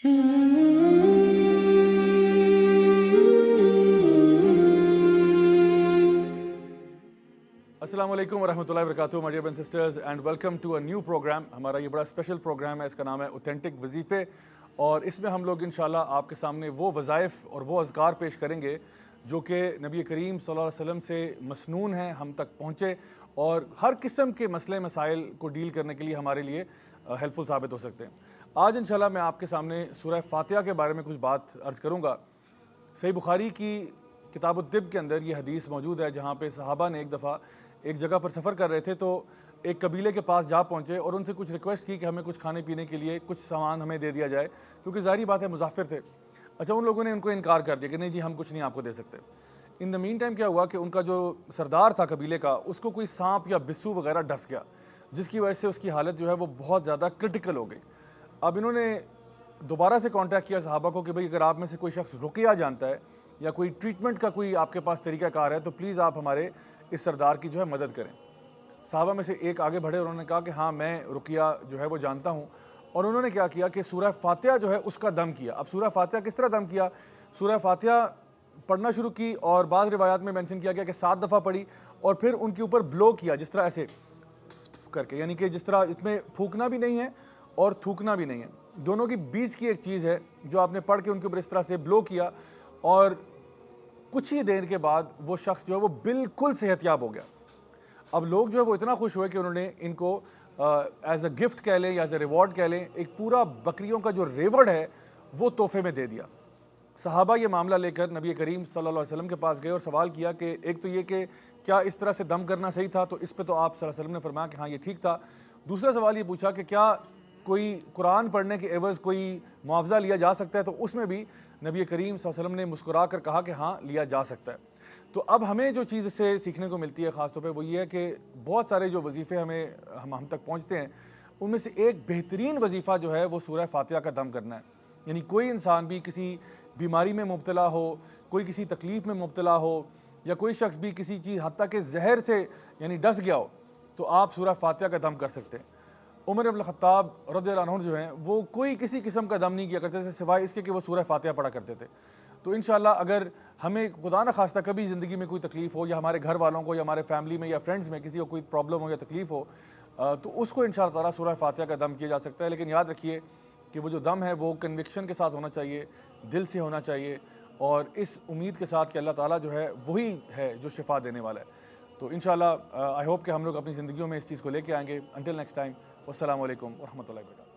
السلام علیکم ورحمۃ اللہ وبرکاتہ my dear brothers and sisters and welcome to a new programme. ہمارا یہ بڑا اسپیشل پروگرام ہے, اس کا نام ہے اوتھینٹک وظیفے, اور اس میں ہم لوگ انشاءاللہ آپ کے سامنے وہ وظائف اور وہ اذکار پیش کریں گے جو کہ نبی کریم صلی اللہ علیہ وسلم سے مسنون ہیں, ہم تک پہنچے اور ہر قسم کے مسئلے مسائل کو ڈیل کرنے کے لیے ہمارے لیے ہیلپ فل ثابت ہو سکتے ہیں. آج انشاءاللہ میں آپ کے سامنے سورہ فاتحہ کے بارے میں کچھ بات عرض کروں گا. صحیح بخاری کی کتاب الطب کے اندر یہ حدیث موجود ہے جہاں پہ صحابہ نے ایک دفعہ ایک جگہ پر سفر کر رہے تھے تو ایک قبیلے کے پاس جا پہنچے اور ان سے کچھ ریکویسٹ کی کہ ہمیں کچھ کھانے پینے کے لیے کچھ سامان ہمیں دے دیا جائے, کیونکہ ظاہری بات ہے مسافر تھے. اچھا, ان لوگوں نے ان کو انکار کر دیا کہ نہیں جی ہم کچھ نہیں آپ کو دے سکتے. ان دا مین ٹائم کیا ہوا کہ ان کا جو سردار تھا قبیلے کا, اس کو کوئی سانپ یا بسو وغیرہ ڈس گیا, جس کی وجہ سے اس کی حالت جو ہے وہ بہت زیادہ کرٹیکل ہو گئی. اب انہوں نے دوبارہ سے کانٹیکٹ کیا صحابہ کو کہ بھئی اگر آپ میں سے کوئی شخص رقیہ جانتا ہے یا کوئی ٹریٹمنٹ کا کوئی آپ کے پاس طریقہ کار ہے تو پلیز آپ ہمارے اس سردار کی جو ہے مدد کریں. صحابہ میں سے ایک آگے بڑھے اور انہوں نے کہا کہ ہاں میں رقیہ جو ہے وہ جانتا ہوں, اور انہوں نے کیا کیا کہ سورہ فاتحہ جو ہے اس کا دم کیا. اب سورہ فاتحہ کس طرح دم کیا؟ سورہ فاتحہ پڑھنا شروع کی اور بعض روایات میں مینشن کیا گیا کہ 7 دفعہ پڑھی اور پھر ان کے اوپر بلو کیا, جس طرح ایسے کر کے, یعنی کہ جس طرح اس میں پھونکنا بھی نہیں ہے اور تھوکنا بھی نہیں ہے, دونوں کی بیچ کی ایک چیز ہے جو آپ نے پڑھ کے ان کے اوپر اس طرح سے بلو کیا, اور کچھ ہی دیر کے بعد وہ شخص جو ہے وہ بالکل صحت یاب ہو گیا. اب لوگ جو ہے وہ اتنا خوش ہوئے کہ انہوں نے ان کو ایز اے گفٹ کہہ لیں یا ایز اے ریوارڈ کہہ لیں, ایک پورا بکریوں کا جو ریوڑ ہے وہ تحفے میں دے دیا. صحابہ یہ معاملہ لے کر نبی کریم صلی اللہ علیہ وسلم کے پاس گئے اور سوال کیا کہ ایک تو یہ کہ کیا اس طرح سے دم کرنا صحیح تھا, تو اس پہ تو آپ صلی اللہ علیہ وسلم نے فرمایا کہ ہاں یہ ٹھیک تھا. دوسرا سوال یہ پوچھا کہ کیا کوئی قرآن پڑھنے کے عوض کوئی معاوضہ لیا جا سکتا ہے, تو اس میں بھی نبی کریم صلی اللہ علیہ وسلم نے مسکرا کر کہا کہ ہاں لیا جا سکتا ہے. تو اب ہمیں جو چیز اس سے سیکھنے کو ملتی ہے خاص طور پہ وہ یہ ہے کہ بہت سارے جو وظیفے ہم تک پہنچتے ہیں ان میں سے ایک بہترین وظیفہ جو ہے وہ سورہ فاتحہ کا دم کرنا ہے. یعنی کوئی انسان بھی کسی بیماری میں مبتلا ہو, کوئی کسی تکلیف میں مبتلا ہو, یا کوئی شخص بھی کسی چیز حتیٰ کہ زہر سے یعنی ڈس گیا ہو, تو آپ سورہ فاتحہ کا دم کر سکتے ہیں. عمر بن الخطاب رضی اللہ عنہ جو ہیں وہ کوئی کسی قسم کا دم نہیں کیا کرتے تھے سوائے اس کے کہ وہ سورہ فاتحہ پڑھا کرتے تھے. تو انشاءاللہ اگر ہمیں خدا نہ خواستہ کبھی زندگی میں کوئی تکلیف ہو, یا ہمارے گھر والوں کو یا ہمارے فیملی میں یا فرینڈز میں کسی کو کوئی پرابلم ہو یا تکلیف ہو, تو اس کو انشاءاللہ تعالیٰ سورہ فاتحہ کا دم کیا جا سکتا ہے. لیکن یاد رکھیے کہ وہ جو دم ہے وہ کنوکشن کے ساتھ ہونا چاہیے, دل سے ہونا چاہیے, اور اس امید کے ساتھ کہ اللہ تعالیٰ جو ہے وہی ہے جو شفا دینے والا ہے. تو انشاءاللہ آئی ہوپ کہ ہم لوگ اپنی زندگیوں میں اس چیز کو لے کے آئیں گے. انٹل نیکسٹ ٹائم, والسلام علیکم ورحمۃ اللہ وبرکاتہ.